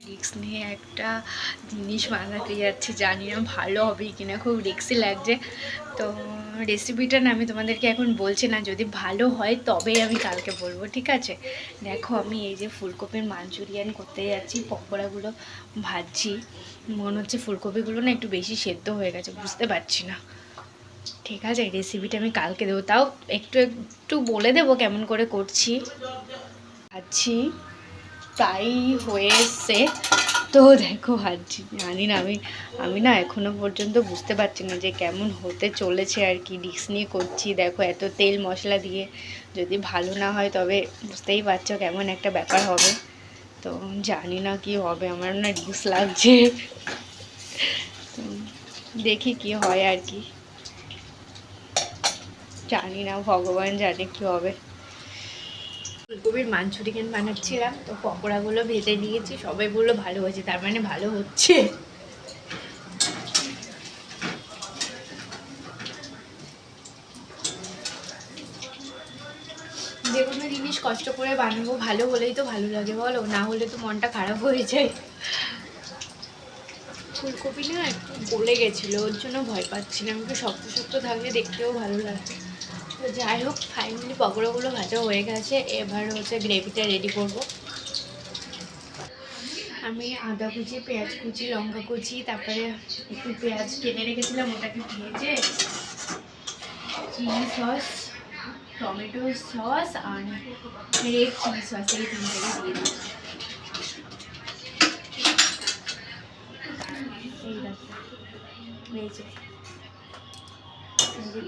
Risk নিয়ে একটা জিনিস বানাতে যাচ্ছি, জানি না ভালো হবে কিনা, খুব রিস্কি লাগছে। তো রেসিপিটা না আমি তোমাদেরকে এখন বলছি না, যদি ভালো হয় তবেই আমি কালকে বলবো, ঠিক আছে? দেখো আমি এই যে ফুলকপির মাঞ্চুরিয়ান করতে যাচ্ছি, পকোড়াগুলো ভাজছি। মনে হচ্ছে ফুলকপিগুলো না একটু বেশি সেদ্ধ হয়ে গেছে, বুঝতে পারছি না। ঠিক আছে, রেসিপিটা আমি কালকে দেবো, তাও একটু একটু বলে দেবো কেমন করে করছি। ভাজছি, প্রায় হয়ে এসছে। তো দেখো ভাজছি, জানি না আমি না এখনো পর্যন্ত বুঝতে পারছি না যে কেমন হতে চলেছে আর কি। রিস্ক নিয়ে করছি, দেখো এত তেল মশলা দিয়ে যদি ভালো না হয় তবে বুঝতেই পারছো কেমন একটা ব্যাপার হবে। তো জানি না কি হবে, আমার না রিস্ক লাগছে। তো দেখি কি হয় আর কি, জানি না, ভগবান জানে কি হবে। ফুলকপির মাঞ্চুরিয়ান বানাচ্ছিলাম, তো পকোড়াগুলো ভেজে নিয়েছি, সবাই বললো ভালো হয়েছে, তার মানে ভালো হচ্ছে। যে কোনো জিনিস কষ্ট করে বানাবো, ভালো হলেই তো ভালো লাগে বলো, না হলে তো মনটা খারাপ হয়ে যায়। ফুলকপি না একটু গলে গেছিলো, ওর জন্য ভয় পাচ্ছিলাম, একটু শক্ত শক্ত থাকলে দেখতেও ভালো লাগবে। তো যাই হোক, ফাইনালি পকোড়াগুলো ভাজা হয়ে গেছে, এবার হচ্ছে গ্রেভিটা রেডি করবো। আমি আদা কুচি, পেঁয়াজ কুচি, লঙ্কা কুচি, তারপরে একটু পেঁয়াজ কেটে রেখেছিলাম, ওটাকে ভেজে চিলি সস, টমেটো সস আর রেড চিলি সস, এই তিনটাকে দিয়ে দিই। এই দেখো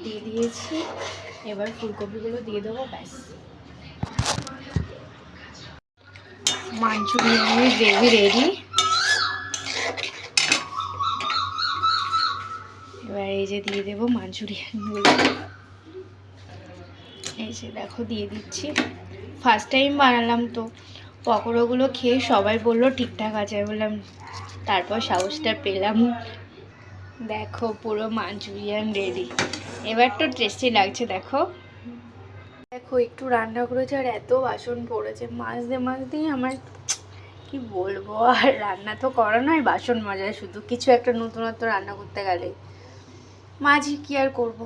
দিয়ে দিয়েছি, এবার ফুলকপিগুলো দিয়ে দেবো, ব্যাস মাঞ্চুরিয়ানের গ্রেভি রেডি। এবার এই যে দিয়ে দেবো মাঞ্চুরিয়ানগুলো, এই যে দেখো দিয়ে দিচ্ছি। ফার্স্ট টাইম বানালাম, তো পকোড়াগুলো খেয়ে সবাই বললো ঠিকঠাক আছে, বললাম তারপর সাহসটা পেলাম। দেখো পুরো মাঞ্চুরিয়ান রেডি, এবার তো টেস্টি লাগছে। দেখো দেখো একটু রান্না করেছে আর এত বাসন পড়েছে, মাছ দিয়ে আমার কি বলবো, আর রান্না তো করা নয়, বাসন মাজা শুধু। কিছু একটা নতুনত্ব রান্না করতে গেলে মাঝি কি আর করবো।